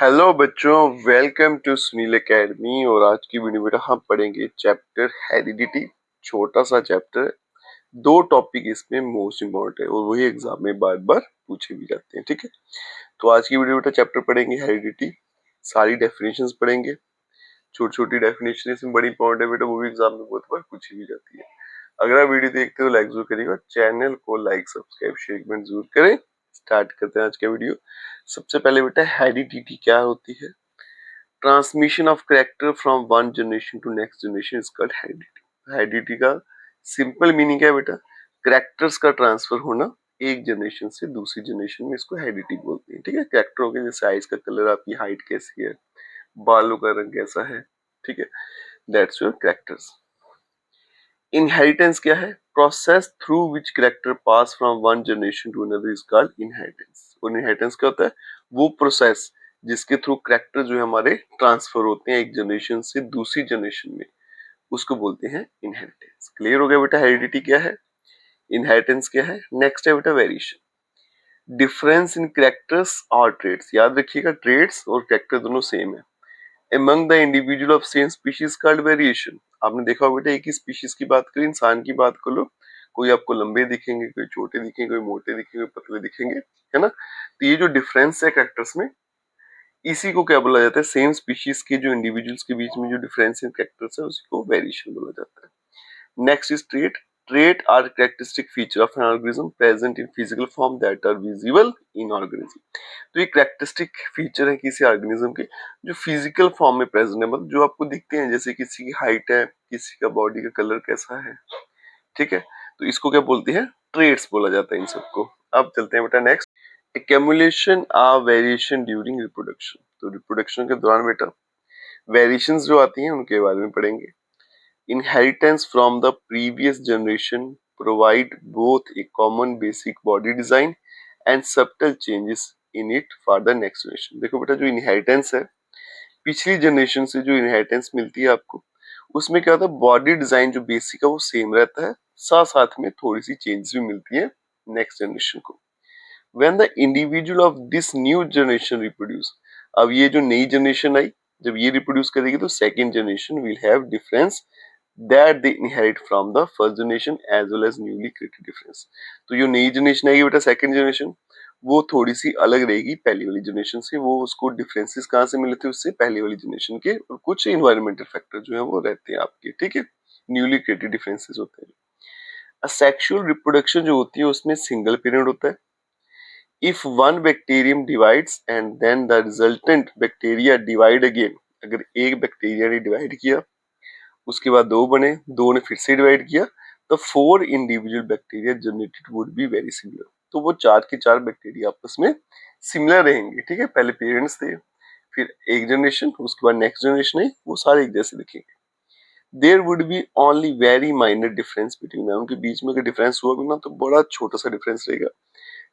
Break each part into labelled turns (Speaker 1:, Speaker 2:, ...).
Speaker 1: Hello बच्चों, welcome to Sunil academy. और आज की वीडियो में हम पढ़ेंगे चैप्टर हेरिडिटी। छोटा सा चैप्टर है, दो टॉपिक इसमें मोस्ट इम्पोर्टेंट है और वही एग्जाम में बार बार पूछे भी जाते हैं। ठीक है, तो आज की वीडियो में चैप्टर पढ़ेंगे हेरिडिटी, सारी डेफिनेशंस पढ़ेंगे। छोटी छोटी डेफिनेशन इसमें बड़ी इंपॉर्टेंट है बेटा, वो भी एग्जाम में बहुत बार पूछी भी जाती है। अगर आप वीडियो देखते हो लाइक जरूर करिएगा, चैनल को लाइक सब्सक्राइब शेयर कमेंट जरूर करें। स्टार्ट करते हैं आज का वीडियो। सबसे पहले बेटा हेरिडिटी क्या होती है। Transmission of character from one generation to next generation is called heredity. Heredity का सिंपल मीनिंग क्या है बेटा, कैरेक्टर्स का ट्रांसफर होना एक जनरेशन से दूसरी जनरेशन में, इसको हेरिडिटी बोलते हैं। ठीक है, कैरेक्टर हो गया जैसे आइज का कलर, आपकी हाइट कैसी है, बालों का रंग कैसा है। ठीक है, दैट्स योर कैरेक्टर्स। इनहेरिटेंस क्या है, process through which character pass from one generation to another is called inheritance. और इनहेरिटेंस क्या होता है, वो प्रोसेस जिसके थ्रू कैरेक्टर जो है हमारे ट्रांसफर होते हैं एक जनरेशन से दूसरी जनरेशन में, उसको बोलते हैं इनहेरिटेंस। क्लियर हो गया बेटा, हेरिडिटी क्या है, इनहेरिटेंस क्या है। नेक्स्ट है बेटा वेरिएशन, डिफरेंस इन कैरेक्टर्स और ट्रेड्स। याद रखिएगा, ट्रेड्स और कैरेक्टर दोनों सेम है। Among the individual of same species called variation। आपने देखा होगा बेटा, एक ही स्पीशीज की बात करें, इंसान की बात कर लो, कोई आपको लंबे दिखेंगे, कोई छोटे दिखेंगे, कोई मोटे दिखेंगे, कोई पतले दिखेंगे, है ना। तो ये जो डिफरेंस है कैरेक्टर्स में, इसी को क्या बोला जाता है, सेम स्पीशीज के जो इंडिविजुअल्स के बीच में जो डिफरेंस इन कैरेक्टर्स है उसी को वेरिएशन बोला जाता है। Next is trait. Trait are characteristic feature of an organism present in physical form that are visible in organism। तो ये कैरेक्टरिस्टिक फीचर है किसी ऑर्गेनिज्म के जो फिजिकल फॉर्म में प्रेजेंट है, मतलब जो आपको दिखते हैं, जैसे किसी की हाइट है, किसी का बॉडी का कलर कैसा है। ठीक है, तो इसको क्या बोलते हैं, ट्रेट्स बोला जाता है इन सबको। अब चलते हैं बेटा next, accumulation of variation during reproduction. तो रिप्रोडक्शन के दौरान बेटा वेरिएशंस जो आती हैं उनके बारे में पढ़ेंगे। Inheritance from the previous generation provide both a common basic body design and subtle changes in it for the next generation। देखो बेटा, जो इनहेरिटेंस है, पिछली जनरेशन से जो इनहेरिटेंस मिलती है आपको, उसमें क्या होता है, बॉडी डिजाइन जो बेसिक है वो सेम रहता है, साथ साथ में थोड़ी सी चेंजेस भी मिलती है नेक्स्ट जनरेशन को। When the individual of this new generation reproduce, अब ये जो नई जनरेशन आई, जब ये रिप्रोड्यूस करेगी तो second generation will have difference that they inherit from the first generation as well as newly created difference। तो जो नई जनरेशन आएगी बेटा, सेकंड जनरेशन, वो थोड़ी सी अलग रहेगी पहली वाली जनरेशन से। वो उसको डिफरेंसेस कहाँ से मिले थे, उससे पहली वाली जनरेशन के, और कुछ इन्वायरमेंटल फैक्टर जो है वो रहते हैं आपके। ठीक है, न्यूली क्रिएटेड डिफरेंसेस होते हैं। सेक्सुअल रिप्रोडक्शन जो होती है उसमें सिंगल पेरेंट होता है। If one bacterium divides and then the resultant bacteria divide again, अगर एक बैक्टीरिया ने डिवाइड किया, उसके बाद दो बने, दो ने फिर से डिवाइड किया, तो four individual bacteria generated would be very similar. तो वो चार के चार बैक्टीरिया आपस में सिमिलर रहेंगे। ठीक है, पहले पेरेंट्स थे, फिर एक जनरेशन, उसके बाद नेक्स्ट जनरेशन है, वो सारे एक जैसे दिखेंगे। There would be only very minor difference between them, उनके बीच में अगर डिफरेंस हुआ भी ना तो बड़ा छोटा सा डिफरेंस रहेगा।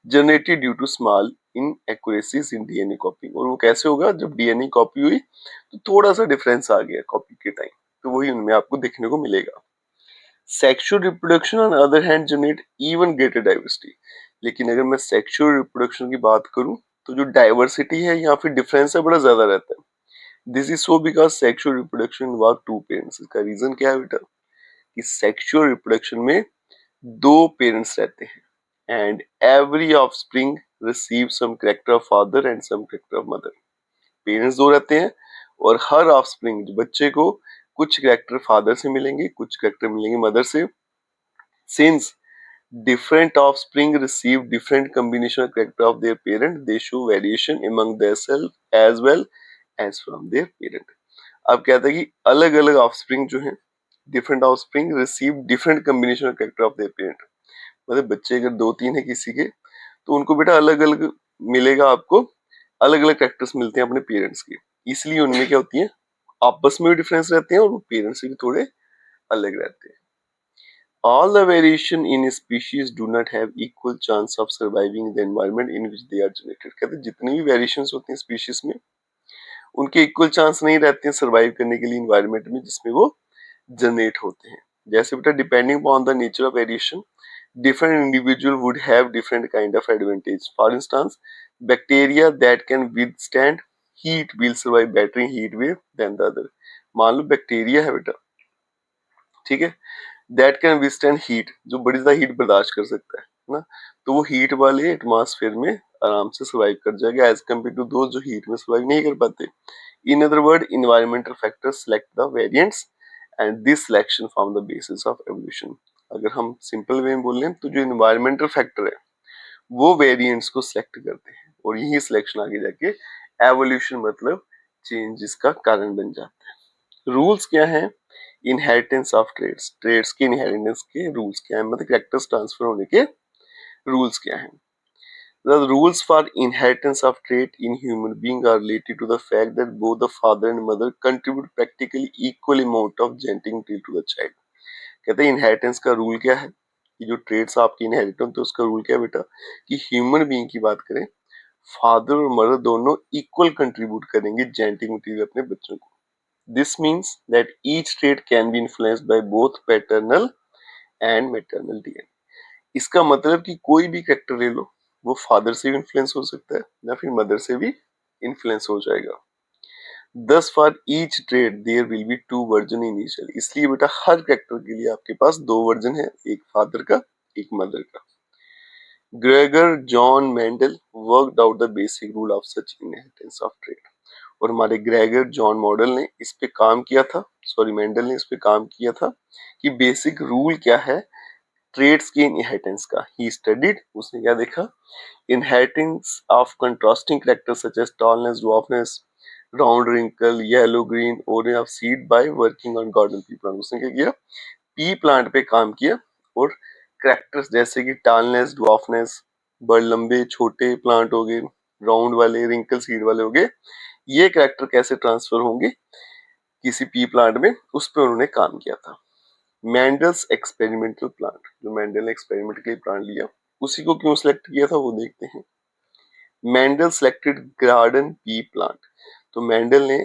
Speaker 1: Generated due to small inaccuracies in DNA copy. और वो कैसे होगा, जब डीएनए कॉपी हुई तो थोड़ा सा डिफरेंस आ गया कॉपी के टाइम, तो वही उनमें आपको देखने को मिलेगा। Sexual reproduction on other hand generate even greater diversity. लेकिन अगर मैं सेक्सुअल रिप्रोडक्शन की बात करूं तो जो डाइवर्सिटी है या फिर डिफरेंस है, बड़ा ज्यादा रहता है। This is so because sexual reproduction involve two parents. इसका रीजन क्या है बेटा, कि सेक्सुअल रिप्रोडक्शन में दो पेरेंट्स रहते हैं and every offspring receive some character of father and some character of mother. Parents दो रहते हैं और हर ऑफस्प्रिंग बच्चे को कुछ कैरेक्टर फादर से मिलेंगे, कुछ कैरेक्टर मिलेंगे मदर से। Since different offspring receive different combination of character of their parent, they show variation among themselves as well as from their parent। अब कहता है कि अलग अलग ऑफस्प्रिंग जो है, different offspring receive different combination of character of their parent. मतलब बच्चे अगर दो तीन है किसी के, तो उनको बेटा अलग अलग मिलेगा, आपको अलग अलग कैरेक्टर्स मिलते हैं अपने पेरेंट्स के। इसलिए उनमें क्या होती है, आपस में भी डिफरेंस रहते हैं और वो पेरेंट्स से भी थोड़े अलग रहते हैं। All the variation in a species do not have equal chance of surviving in the environment in which they are generated। कहते हैं जितनी भी वेरिएशंस होती हैं स्पीशीज में, उनके इक्वल चांस नहीं रहते हैं सर्वाइव करने के लिए इन्वायरमेंट में जिसमें वो जनरेट होते हैं। जैसे बेटा, depending on the nature of variation, different individual would have different kind of advantage। For instance, bacteria that can withstand heat will survive better in heat wave than the other. मान लो bacteria है बेटा, ठीक है, that can withstand heat, जो बड़ी ज्यादा heat बर्दाश्त कर सकता है ना, तो वो हीट वाले एटमॉस्फेयर में आराम से सर्वाइव कर जाएगा एज कम्पेयर टू दोज जो हीट में सर्वाइव नहीं कर पाते. In other word, environmental factors select the variants and this selection form the basis of evolution. अगर हम सिंपल वे में बोल लें तो जो इन्वायरमेंटल फैक्टर है वो वेरिएंट्स को सिलेक्ट करते हैं और यही सिलेक्शन आगे जाके एवोल्यूशन मतलब चेंजेस का कारण बन जाता है. रूल्स क्या है? इनहेरिटेंस ऑफ ट्रेड्स, ट्रेड्स के इनहेरिटेंस के रूल्स क्या है, मतलब कैरेक्टर्स ट्रांसफर होने के रूल्स क्या है. The rules for inheritance of trait in human being are related to the fact that both the father and mother contribute practically equal amount of genetic material to the child. कहते हैं inheritance का rule क्या है कि जो trades आपकी inherit होते हैं उसका रूल क्या है बेटा कि ह्यूमन बीइंग की बात करें, फादर और मदर दोनों इक्वल कंट्रीब्यूट करेंगे जेनेटिक मटेरियल अपने बच्चों को. This means that each trait can be influenced by both paternal and maternal DNA. इसका मतलब कि कोई भी कैरेक्टर ले लो, वो फादर से भी इन्फ्लुएंस हो सकता है या फिर मदर से भी इन्फ्लुएंस हो जाएगा. Thus for each trait there will be two version initial. इसलिए बेटा हर कैरेक्टर के लिए आपके पास दो वर्जन है, एक फादर का एक मदर का. Gregor John Mendel worked out the basic rule of such inheritance of trait. और हमारे ग्रेगर जॉन मॉडल ने इस पे काम किया था, सॉरी मेंडल ने इस पे काम किया था कि बेसिक रूल क्या है ट्रेड्स के इनहेरिटेंस का. ही स्टडीड, उसने क्या देखा, inheritance of contrasting characters such as tallness, dwarfness, round wrinkle, yellow green, orange of seed by working on garden pea plant. उसने क्या किया, पी प्लांट पे काम किया और कैरेक्टर्स जैसे कि टालनेस, ड्वार्फनेस, बड़े लंबे छोटे प्लांट हो गए, राउंड वाले, रिंकल सीड वाले हो गए, ये कैरेक्टर कैसे ट्रांसफर होंगे किसी पी प्लांट में, उस पर उन्होंने काम किया था. मेंडल्स एक्सपेरिमेंटल प्लांट, जो मेंडल ने एक्सपेरिमेंट के लिए प्लांट लिया, उसी को क्यों सिलेक्ट किया था वो देखते हैं. Mendel selected garden pea plant. तो मेंडल ने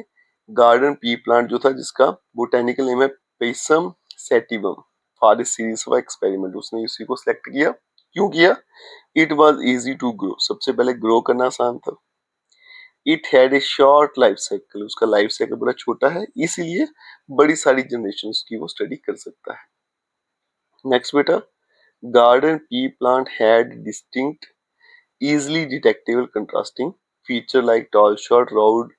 Speaker 1: गार्डन पी प्लांट जो था, जिसका बोटेनिकल नेम है Pisum sativum, for a series of experiment, उसने इसी को सिलेक्ट किया. क्यों किया? It was easy to grow, सबसे पहले ग्रो करना आसान था. It had a short life cycle, उसका लाइफ साइकिल बड़ा छोटा है, इसीलिए बड़ी सारी जनरेशन की वो स्टडी कर सकता है. नेक्स्ट बेटा, garden pea plant had distinct easily detectable contrasting feature like tall short round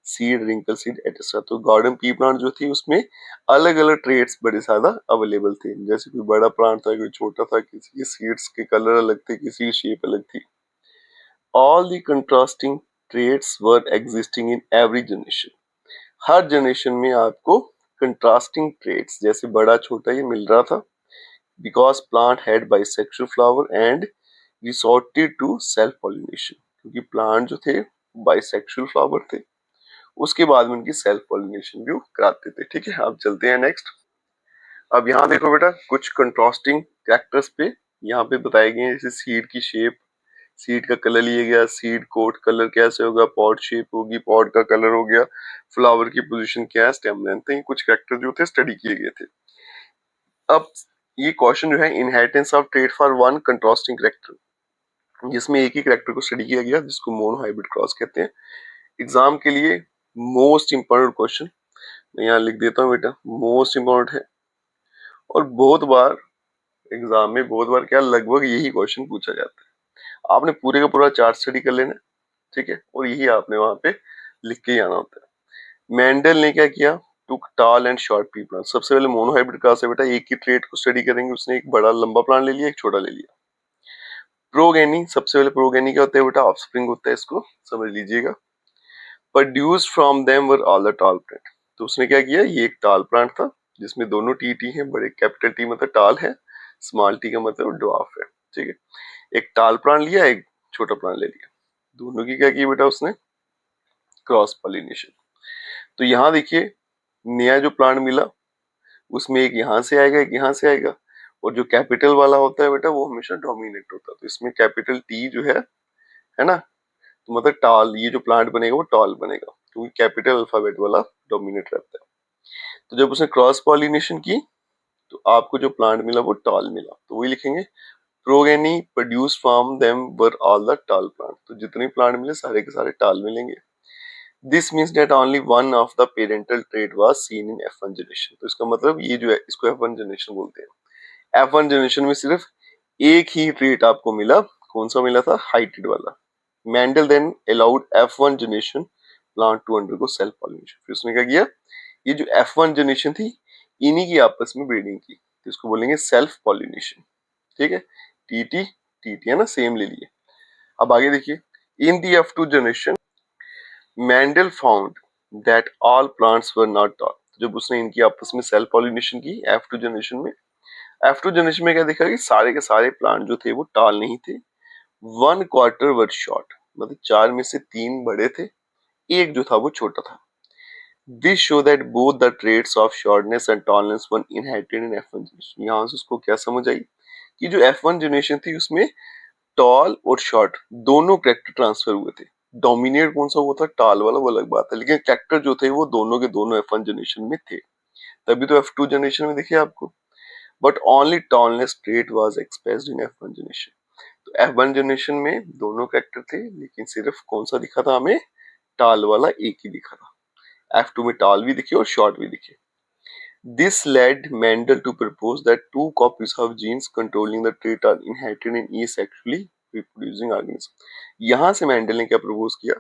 Speaker 1: seed wrinkle seed etc. तो गार्डन पी प्लांट जो थी उसमें अलग अलग ट्रेड्स बड़े ज्यादा अवेलेबल थे, जैसे कोई बड़ा प्लांट था, कोई छोटा था, किसी की सीड्स के कलर अलग थे, किसी की शेप अलग थी. All the contrasting traits were existing in every generation. हर जनरेशन में आपको कंट्रास्टिंग ट्रेड्स जैसे बड़ा छोटा ये मिल रहा था, because plant had bisexual flower and resorted to self pollination, क्योंकि प्लांट जो थे बाइसेक्सुअल फ्लावर थे, उसके बाद में उनकी सेल्फ पॉलिनेशन भी कराते थे. ठीक है, अब चलते हैं नेक्स्ट. अब यहाँ देखो बेटा कुछ कंट्रास्टिंग कैरेक्टर्स पे यहाँ पे बताए गए हैं, जैसे सीड की शेप, सीड का कलर लिया गया, सीड कोट कलर कैसे होगा, पॉड शेप होगी, पॉड का कलर हो गया, फ्लावर की पोजीशन क्या है, स्टेम लेंथ, ये कुछ कैरेक्टर जो थे स्टडी किए गए थे. अब ये क्वेश्चन जो है, inheritance of trait for one contrasting character, जिसमें एक ही कैरेक्टर को स्टडी किया गया, जिसको मोनो हाइब्रिड क्रॉस कहते हैं. एग्जाम के लिए मोस्ट इंपॉर्टेंट क्वेश्चन मैं यहाँ लिख देता हूँ बेटा, मोस्ट इंपॉर्टेंट है और बहुत बार एग्जाम में बहुत बार क्या लगभग यही क्वेश्चन पूछा जाता है. आपने पूरे का पूरा चार्ट स्टडी कर लेना, ठीक है, और यही आपने वहां पे लिख के ही आना होता है. मेंडल ने क्या किया, took tall and short pea plant. सबसे पहले मोनो हाइब्रिड क्रॉस है बेटा, एक ही ट्रेट को स्टडी करेंगे, उसने एक बड़ा लंबा प्लांट ले लिया, एक छोटा ले लिया. प्रोगेनी, सबसे पहले प्रोगेनी क्या होता है बेटा, ऑफस्प्रिंग होता है, इसको समझ लीजिएगा. Produced from them were all the tall plant. तो उसने क्या किया, ये एक टॉल प्लांट था जिसमें दोनों टी टी हैं, बड़े कैपिटल टी मतलब टॉल है, स्मॉल टी का मतलब ड्वार्फ है. ठीक है, एक टॉल प्लांट लिया, एक छोटा प्लांट ले लिया, दोनों की क्या किया बेटा उसने, क्रॉस पॉलिनेशन. तो यहाँ देखिए नया जो प्लांट मिला उसमें एक यहाँ से आएगा, एक यहाँ से आएगा, और जो कैपिटल वाला होता है बेटा वो हमेशा डोमिनेट होता है. तो इसमें कैपिटल टी जो है ना, तो मतलब टॉल, ये जो प्लांट बनेगा वो टॉल बनेगा क्योंकि कैपिटल अल्फाबेट वाला डोमिनेट रहता है. तो जब उसने क्रॉस पॉलिनेशन की तो आपको जो प्लांट मिला वो टॉल मिला, तो वही लिखेंगे, progeny produce from them were all the tall plant. तो जितने प्लांट मिले सारे के सारे टॉल मिलेंगे. This means that only one of the parental trait was seen in F1 generation. तो इसका मतलब ये जो है इसको F1 जनरेशन बोलते हैं। F1 जनरेशन में सिर्फ एक ही ट्रेट आपको मिला, कौन सा मिला था, हाइटेड वाला। Mendel then allowed F1 generation plant to undergo self pollination. फिर उसने क्या किया, ये जो F1 जनरेशन थी इन्हीं की आपस में ब्रीडिंग की, तो इसको बोलेंगे सेल्फ पॉलिनेशन। ठीक है, टीटी टीटी है ना, सेम ले लिए। अब आगे देखिए, इन दी F2 generation Mendel found that all plants were not toll. जब उसने इनकी आपस में सेल्फ पॉलिनेशन की F2 जनरेशन में, F2 जनरेशन में क्या देखा कि सारे के सारे प्लांट जो थे वो टाल नहीं थे। 1/4 वर शॉर्ट, मतलब 4 में से 3 बड़े थे, एक जो था वो छोटा था। This show that both the traits of shortness and tallness were inherited in F1 generation. यहाँ से उसको क्या समझ आई कि जो F1 जनरेशन थी उसमें टॉल और शॉर्ट दोनों कैरेक्टर ट्रांसफर हुए थे। डोमिनेट कौन सा हुआ था, टॉल वाला, वो अलग बात है, लेकिन कैरेक्टर जो थे वो दोनों के दोनों F1 जनरेशन में थे। तभी तो F2 जनरेशन में देखिए आपको, but only tallness trait was expressed in F1 generation. तो F1 जनरेशन में दोनों कैरेक्टर थे, लेकिन सिर्फ कौन सा दिखा था हमें, टाल वाला एक ही दिखा था। F2 में टाल भी दिखे और शॉर्ट भी दिखे। This led Mendel to propose that two copies of genes controlling the trait are inherited in each sexually reproducing organism। यहाँ से मेंडल ने क्या प्रपोज किया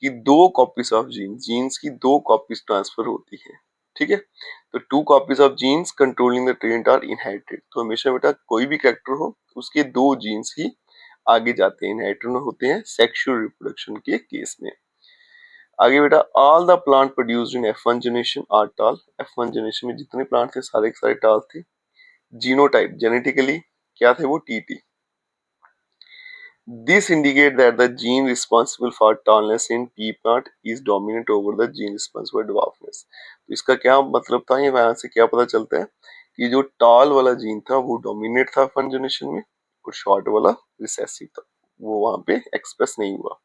Speaker 1: कि दो कॉपीज ऑफ जीन्स की दो कॉपीज ट्रांसफर होती है। ठीक है, तो two copies of genes controlling the trait are inherited. तो हमेशा बेटा कोई भी कैरेक्टर हो उसके दो जीन्स ही आगे जाते हैं, इनहेरिटेड होते हैं सेक्सुअल रिप्रोडक्शन के केस में। आगे बेटा, all the plant produced in F1 generation are tall. F1 generation में जितने प्लांट थे सारे के सारे टाल थे। जीनोटाइप जेनेटिकली क्या थे वो, TT. This indicate that the gene responsible for tallness in P plant is dominate over the gene responsible dwarfness. तो इसका क्या मतलब था, ये वहां से क्या पता चलता है कि जो टॉल वाला जीन था वो डोमिनेट था F1 जनरेशन में, और शॉर्ट वाला रिसेसिव था, वो वहां पे एक्सप्रेस नहीं हुआ।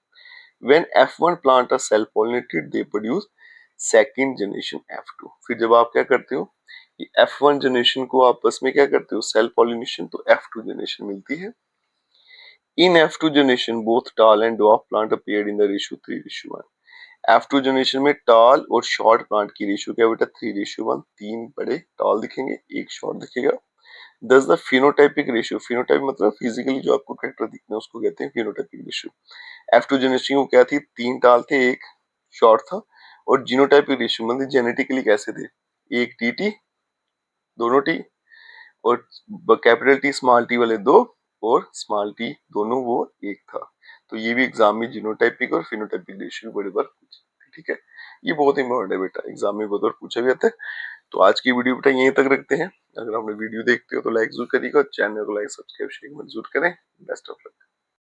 Speaker 1: When F1 plant are self pollinated, they produce second generation F2। फिर जब आप क्या करते हो कि F1 जनरेशन को आपस में क्या करते हो, सेल्फ पॉलिनेशन, तो F2 जनरेशन मिलती है। इन F2 generation both tall and dwarf plant appeared in the ratio 3:1। F2 generation में टॉल और शॉर्ट प्लांट की रेशियो क्या बेटा, 3:1। तीन बड़े टॉल दिखेंगे, एक शॉर्ट दिखेगा। दस द फिनोटाइपिक रेशियो, फिनोटाइप मतलब फिजिकली जो आपको कैरेक्टर दिखना है उसको कहते हैं फिनोटाइपिक रेशियो। F2 जनरेशन को क्या थी, तीन टाल थे, एक शॉर्ट था। और जीनोटाइपिक रेशियो मतलब जेनेटिकली कैसे थे, एक टी, दोनों टी, और कैपिटल टी स्मॉल टी वाले दो, और स्मॉल टी दोनों वो एक था। तो ये भी एग्जाम में जीनोटाइपिक और फिनोटाइपिक रेशियो बड़ी बार पूछे। ठीक है, ये बहुत इंपॉर्टेंट है बेटा, एग्जाम में बहुत बार पूछा भी आता है। तो आज की वीडियो बेटा यहीं तक रखते हैं। अगर आपने वीडियो देखते हो तो लाइक जरूर करिएगा, चैनल को लाइक सब्सक्राइब शेयर जरूर करें। Best of luck.